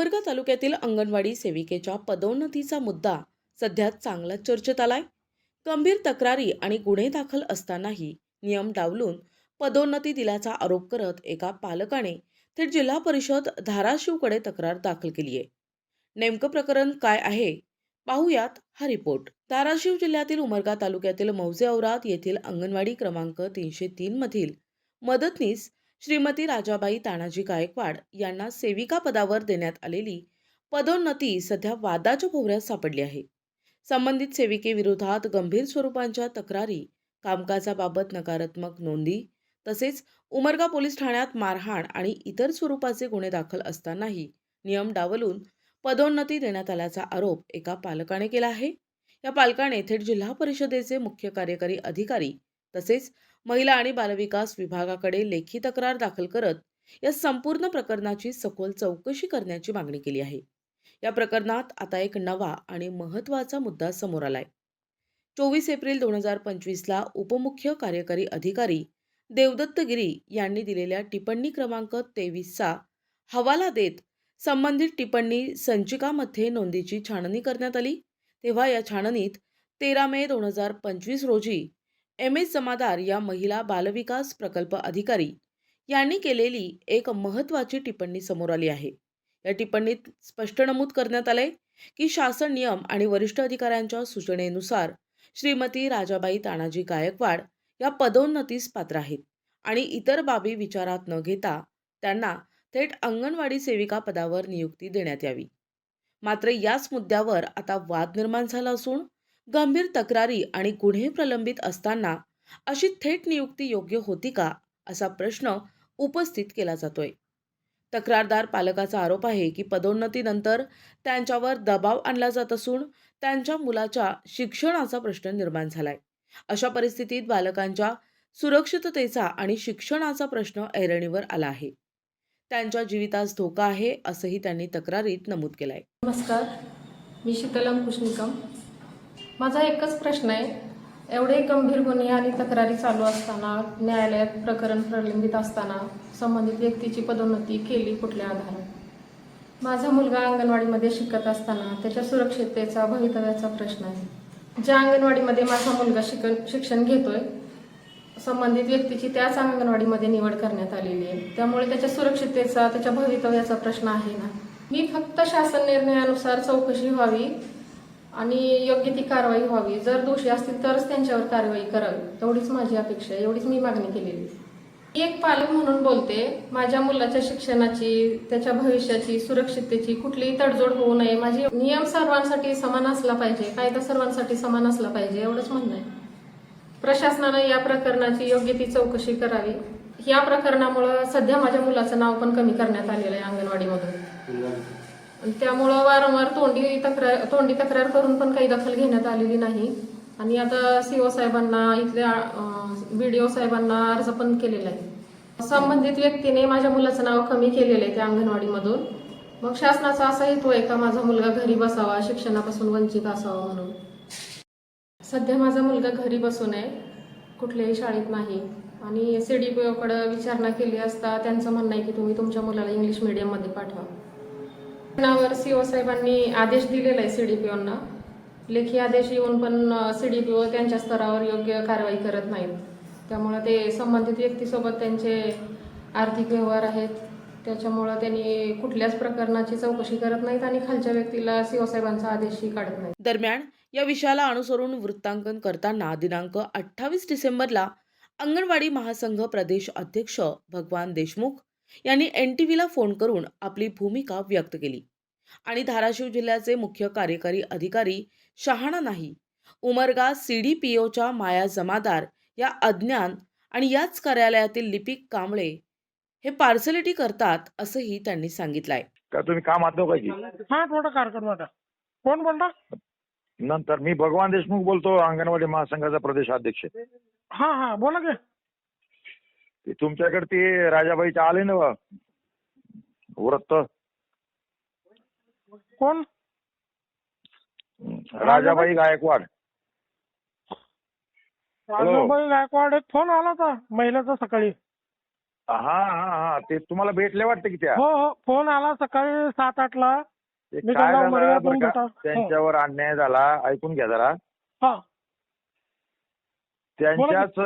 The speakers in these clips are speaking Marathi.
उमरगा तालुक्यातील अंगणवाडी सेविकेच्या पदोन्नतीचा मुद्दा सध्या चांगला चर्चेत आलाय. गंभीर तक्रारी आणि गुन्हे दाखल असतानाही नियम डावलून पदोन्नती दिल्याचा आरोप करत एका पालकाने थेट जिल्हा परिषद धाराशिवकडे तक्रार दाखल केली आहे. नेमकं प्रकरण काय आहे पाहूयात हा रिपोर्ट. धाराशिव जिल्ह्यातील उमरगा तालुक्यातील मौजे औराद येथील अंगणवाडी क्रमांक 303 मधील मदतनीस श्रीमती राजाबाई तानाजी गायकवाड यांना सेविका पदावर देण्यात आलेली पदोन्नती सध्या वादाच्या भोवऱ्यात सापडली आहे. संबंधित सेविकेविरोधात गंभीर स्वरूपाच्या तक्रारी, कामकाजाबाबत नकारात्मक नोंदी तसेच उमरगा पोलीस ठाण्यात मारहाण आणि इतर स्वरूपाचे गुन्हे दाखल असतानाही नियम डावलून पदोन्नती देण्यात आल्याचा आरोप एका पालकाने केला आहे. या पालकाने थेट जिल्हा परिषदेचे मुख्य कार्यकारी अधिकारी तसेच महिला आणि बालविकास विभागाकडे लेखी तक्रार दाखल करत या संपूर्ण प्रकरणाची सखोल चौकशी करण्याची मागणी केली आहे. या प्रकरणात आता एक नवा आणि महत्त्वाचा मुद्दा समोर आलाय. 24 एप्रिल 2025 ला उपमुख्य कार्यकारी अधिकारी देवदत्त गिरी यांनी दिलेल्या टिप्पणी क्रमांक 23 चा हवाला देत संबंधित टिप्पणी संचिकामध्ये नोंदीची छाननी करण्यात आली. तेव्हा या छाननीत 13 मे 2025 रोजी एस जमादार या महिला बालविकास प्रकल्प अधिकारी यांनी केलेली एक महत्त्वाची टिप्पणी समोर आली आहे. या टिप्पणीत स्पष्ट नमूद करण्यात आले की शासन नियम आणि वरिष्ठ अधिकाऱ्यांच्या सूचनेनुसार श्रीमती राजाबाई तानाजी गायकवाड या पदोन्नतीस पात्र आहेत आणि इतर बाबी विचारात न घेता त्यांना थेट अंगणवाडी सेविका पदावर नियुक्ती देण्यात यावी. मात्र याच मुद्द्यावर आता वाद निर्माण झाला असून गंभीर तक्रारी आणि गुन्हे प्रलंबित असताना अशी थेट नियुक्ती योग्य होती का असा प्रश्न उपस्थित केला जातोय. तक्रारदार पालकाचा आरोप आहे की पदोन्नतीनंतर त्यांच्यावर दबाव आणला जात असून त्यांच्या मुलाच्या शिक्षणाचा प्रश्न निर्माण झालाय. अशा परिस्थितीत बालकांच्या सुरक्षिततेचा आणि शिक्षणाचा प्रश्न ऐरणीवर आला आहे. त्यांच्या जीवितास धोका आहे असंही त्यांनी तक्रारीत नमूद केलंय. नमस्कार, मी शीतलम कुशनिकम. माझा एकच प्रश्न आहे. एवढे गंभीर गुन्हे आणि तक्रारी चालू असताना, न्यायालयात प्रकरण प्रलंबित असताना संबंधित व्यक्तीची पदोन्नती केली कुठल्या आधारावर? माझा मुलगा अंगणवाडीमध्ये शिकत असताना त्याच्या सुरक्षिततेचा, भवितव्याचा प्रश्न आहे. ज्या अंगणवाडीमध्ये माझा मुलगा शिक्षण घेतोय, संबंधित व्यक्तीची त्याच अंगणवाडीमध्ये निवड करण्यात आलेली आहे. त्यामुळे त्याच्या सुरक्षिततेचा, त्याच्या भवितव्याचा प्रश्न आहे ना. मी फक्त शासन निर्णयानुसार चौकशी व्हावी आणि योग्य ती कारवाई व्हावी. जर दोषी असतील तरच त्यांच्यावर कारवाई करावी, एवढीच माझी अपेक्षा आहे, एवढीच मी मागणी केलेली. मी एक पालक म्हणून बोलते. माझ्या मुलाच्या शिक्षणाची, त्याच्या भविष्याची, सुरक्षिततेची कुठलीही तडजोड होऊ नये. माझी नियम सर्वांसाठी समान असला पाहिजे, कायदा सर्वांसाठी समान असला पाहिजे, एवढंच म्हणणं आहे. प्रशासनानं या प्रकरणाची योग्य ती चौकशी करावी. या प्रकरणामुळं सध्या माझ्या मुलाचं नाव पण कमी करण्यात आलेलं आहे अंगणवाडीमधून. त्यामुळं वारंवार तोंडी तक्रार करून पण काही दखल घेण्यात आलेली नाही. आणि आता CO साहेबांना, इथल्या BDO साहेबांना अर्ज पण केलेला आहे. संबंधित व्यक्तीने माझ्या मुलाचं नाव कमी केलेलं आहे त्या अंगणवाडीमधून. मग शासनाचा असा हेतू आहे का माझा मुलगा घरी बसावा, शिक्षणापासून वंचित असावा म्हणून? सध्या माझा मुलगा घरी बसून आहे, कुठल्याही शाळेत नाही. आणि CDPOकडे विचारणा केली असता त्यांचं म्हणणं आहे की तुम्ही तुमच्या मुलाला इंग्लिश मीडियममध्ये पाठवा. नावावर CO साहेबांनी आदेश दिलेला आहे CDPOंना. लेखी आदेश येऊन पण CDPO त्यांच्या स्तरावर योग्य कारवाई करत नाहीत. त्यामुळे ते संबंधित व्यक्तीसोबत त्यांचे आर्थिक व्यवहार आहेत, त्याच्यामुळं त्यांनी कुठल्याच प्रकरणाची चौकशी करत नाहीत आणि खालच्या व्यक्तीला CO साहेबांचा आदेशही काढत नाहीत. दरम्यान या विषयाला अनुसरून वृत्तांकन करताना दिनांक 28 डिसेंबरला अंगणवाडी महासंघ प्रदेश अध्यक्ष भगवान देशमुख यांनी NTVला फोन करून आपली भूमिका व्यक्त केली आणि धाराशिव जिल्ह्याचे मुख्य कार्यकारी अधिकारी शहाणा नाही, उमरगा CDPOच्या माया जमादार या अज्ञान आणि याच कार्यालयातील लिपिक कांबळे हे पार्सलिटी करतात असंही त्यांनी सांगितलंय. का तुम्ही काम आहात का की? हा, थोडं कार्यक्रम आता. कोण बोलता? नंतर मी भगवान देशमुख बोलतो, अंगणवाडी महासंघाचा प्रदेश अध्यक्ष. हा, बोला की. ते तुमच्याकडे ते राजाबाईचे आले ना वृत्त. कोण? राजाबाई गायकवाड. राजाबाई गायकवाड एक फोन आला होता महिलाचा सकाळी. हा ते तुम्हाला भेटले वाटतं की त्या हो हो फोन आला सकाळी 7-8ला. ते मी काय त्यांना झालं मडगावातून बरं का, भेटा. त्यांच्यावर अन्याय झाला. ऐकून घ्या जरा. हा त्यांच्याच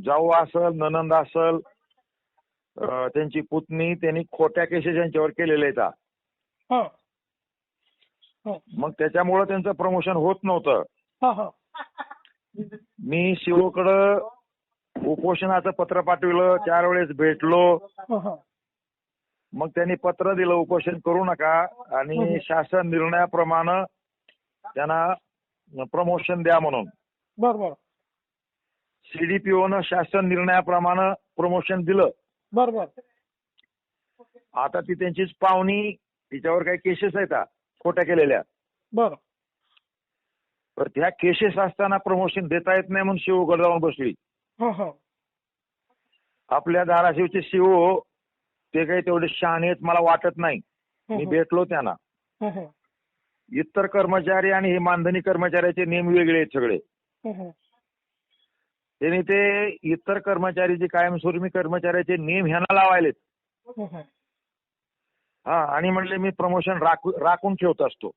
जाऊ असल, ननंद असल, त्यांची पुतणी, त्यांनी खोट्या केसेस यांच्यावर केलेले आहेत. हा हा मग त्याच्यामुळं त्यांचं प्रमोशन होत नव्हतं. हा हा मी शिवकडं उपोषणाचं पत्र पाठविलं, 4 वेळेस भेटलो. हा हा मग त्यांनी पत्र दिलं उपोषण करू नका आणि शासन निर्णयाप्रमाणे त्यांना प्रमोशन द्या म्हणून. बर सीडीपीओनं शासन निर्णयाप्रमाणे प्रमोशन दिलं. बर आता ती त्यांचीच पाहुणी, तिच्यावर काही केसेस आहेत खोट्या केलेल्या. बर तर त्या केसेस असताना प्रमोशन देता येत नाही म्हणून शिवगड जाऊन बसली. हा हा आपल्या धाराशिवचे शिव ते काही तेवढे शहाणे आहेत मला वाटत नाही. मी भेटलो त्यांना. हा हा इतर कर्मचारी आणि हे मानधनी कर्मचाऱ्याचे नियम वेगळे आहेत सगळे. त्यांनी ते इतर कर्मचारी कायमस्वरूपी कर्मचाऱ्याचे नियम ह्यांना लावायलेत. हा आणि म्हणले मी प्रमोशन राखून ठेवत असतो.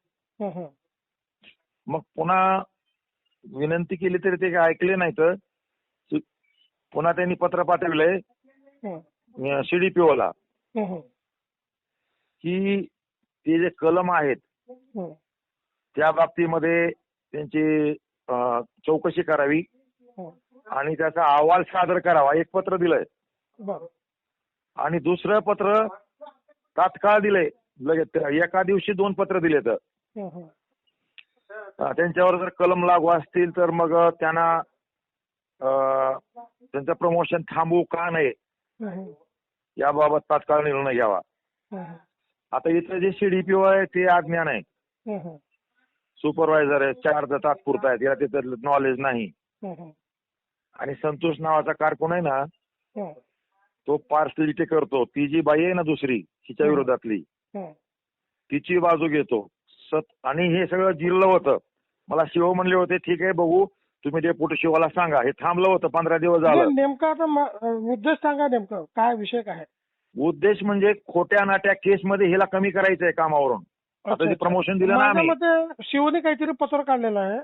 मग पुन्हा विनंती केली तरी ते काय ऐकले नाही. तर पुन्हा त्यांनी पत्र पाठवलंय सीडीपीओला की ते जे कलम आहेत त्या बाबतीमध्ये त्यांची चौकशी करावी आणि त्याचा अहवाल सादर करावा. एक पत्र दिलंय आणि दुसरं पत्र तात्काळ दिलंय. लगेच एका दिवशी 2 पत्र दिलेत. त्यांच्यावर जर कलम लागू असतील तर मग त्यांना त्यांचं प्रमोशन थांबवू का नाही याबाबत तात्काळ निर्णय घ्यावा. आता इथं जे सीडीपीओ आहे ते अज्ञान आहे. सुपरवायझर आहे, 4 तात्पुरता आहेत, याला तिथं नॉलेज नाही. आणि संतोष नावाचा कारकून आहे ना, तो पार्शलिटी करतो. ती जी बाई आहे ना दुसरी तिच्या विरोधातली, तिची बाजू घेतो. आणि हे सगळं जिरलं होतं. मला शिव म्हणले होते ठीक आहे बघू, तुम्ही डेप्युटी शिवाला सांगा. हे थांबलं होतं 15 दिवस झालं. नेमका आता उद्देश सांगा, नेमकं काय विषय काय? उद्देश म्हणजे खोट्या नाट्या केसमध्ये हिला कमी करायचंय कामावरून. आता ते प्रमोशन दिलं ना आम्ही. शिवने काहीतरी पत्र काढलेलं आहे.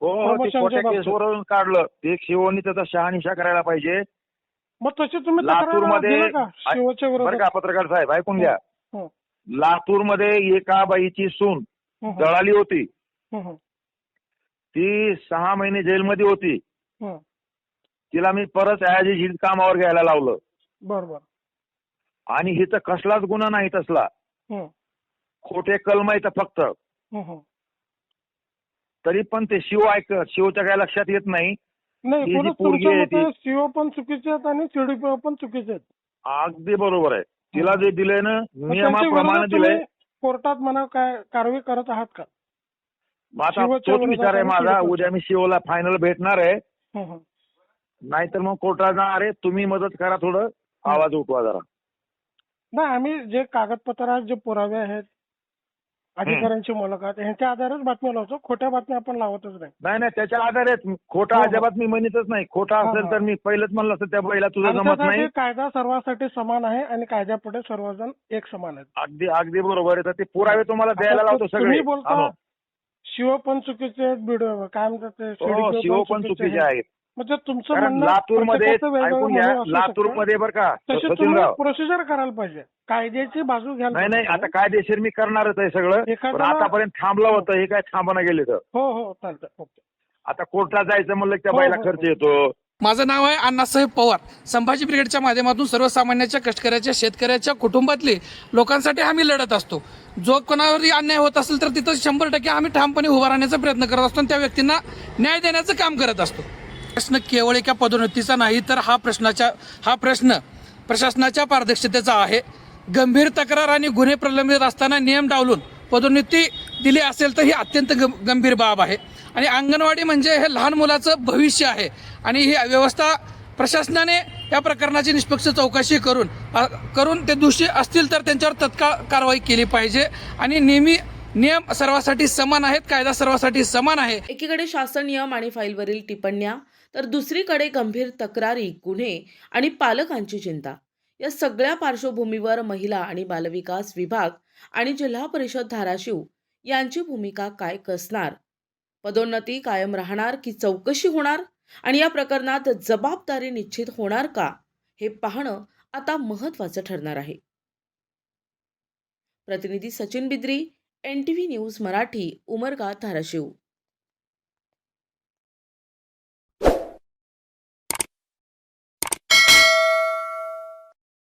हो ते खोट्या केसवरून काढलं. ते शिवनी त्याचा शहानिशा करायला पाहिजे. मग तशी तुम्ही लातूरमध्ये शिवच्या बरं का पत्रकार साहेब ऐकून घ्या. लातूरमध्ये एका बाईची सून जळाली होती. ती 6 महिने जेलमध्ये होती. तिला मी परत ऍज कामावर घ्यायला लावलं. बरोबर. आणि हिथं कसलाच गुन्हा नाही तसला. खोटे कलम आहेत फक्त. तरी पण ते शिवच्या काय लक्षात येत नाही. शिव पण चुकीचे आहेत आणि सीडीपीओ पण चुकीचे आहेत. अगदी बरोबर आहे. तिला जे दिलंय ना नियमाप्रमाणे दिलंय. कोर्टात म्हणा काय कारवाई करत आहात का? आता तोच विचार आहे माझा. उद्या मी शिवला फायनल भेटणार आहे. नाहीतर मग कोर्टात जाणार आहे. तुम्ही मदत करा, थोडं आवाज उठवा जरा. नाही, आम्ही जे कागदपत्र आहेत, जे पुरावे आहेत, अधिकाऱ्यांची मुलाखत, ह्यांच्या आधारेच बातम्या लावतो. खोट्या बातम्या आपण लावतच नाही. नाही त्याच्या आधारेच. खोटा अजिबात मी म्हणतच नाही. खोटा असेल तर मी पहिलेच म्हणलं असतं त्या बाईला तुझं जमत नाही. कायदा सर्वांसाठी समान आहे आणि कायद्यापुढे सर्वजण एक समान आहेत. अगदी बरोबर आहे. तर ते पुरावे तुम्हाला द्यायला लावतो सगळे. तुम्ही बोलता शिव पण चुकीचे आहेत, बीडीओ काय म्हणतात ते शिव पण चुकीचे आहेत. म्हणजे तुमचं कारण लातूरमध्ये ऐकून घ्या, लातूरमध्ये बरं का सचिनराव प्रोसिजर करायला पाहिजे, कायद्याची बाजू घ्यायला. नाही आता कायदेशीर मी करणारच आहे सगळं. पण आतापर्यंत थांबलं होतं, हे काय थांबणं गेले तर. हो चालतं. ओके. आता कोर्टात जायचं म्हणलं त्या बाईला खर्च येतो. माझं नाव आहे अण्णासाहेब पवार. संभाजी ब्रिगेडच्या माध्यमातून सर्वसामान्याच्या, कष्टकऱ्याच्या, शेतकऱ्याच्या कुटुंबातले लोकांसाठी आम्ही लढत असतो. जो कोणावरही अन्याय होत असेल तर तिथं 100% आम्ही ठामपणे उभा राहण्याचा प्रयत्न करत असतो आणि त्या व्यक्तींना न्याय देण्याचं काम करत असतो. प्रश्न केवळ एका पदोन्नतीचा नाही, तर हा प्रश्न प्रशासनाच्या पारदर्शकतेचा आहे. गंभीर तक्रार आणि गुन्हे प्रलंबित असताना नियम डावलून पदोन्नती दिली असेल तर ही अत्यंत गंभीर बाब आहे. आणि अंगणवाडी म्हणजे हे लहान मुलाचं भविष्य आहे आणि ही व्यवस्था प्रशासनाने या प्रकरणाची निष्पक्ष चौकशी करून ते दोषी असतील तर त्यांच्यावर तत्काळ कारवाई केली पाहिजे. आणि नियम सर्वांसाठी समान आहेत, कायदा सर्वांसाठी समान आहे. एकीकडे शासन नियम आणि फाईलवरील टिप्पण्या तर दुसरीकडे गंभीर तक्रारी, गुन्हे आणि पालकांची चिंता. या सगळ्या पार्श्वभूमीवर महिला आणि बालविकास विभाग आणि जिल्हा परिषद धाराशिव यांची भूमिका काय असणार? पदोन्नती कायम राहणार की चौकशी होणार? आणि या प्रकरणात जबाबदारी निश्चित होणार का? हे पाहणं आता महत्त्वाचं ठरणार आहे. प्रतिनिधी सचिन बिद्री, NTV न्यूज मराठी, उमरगा, धाराशिव.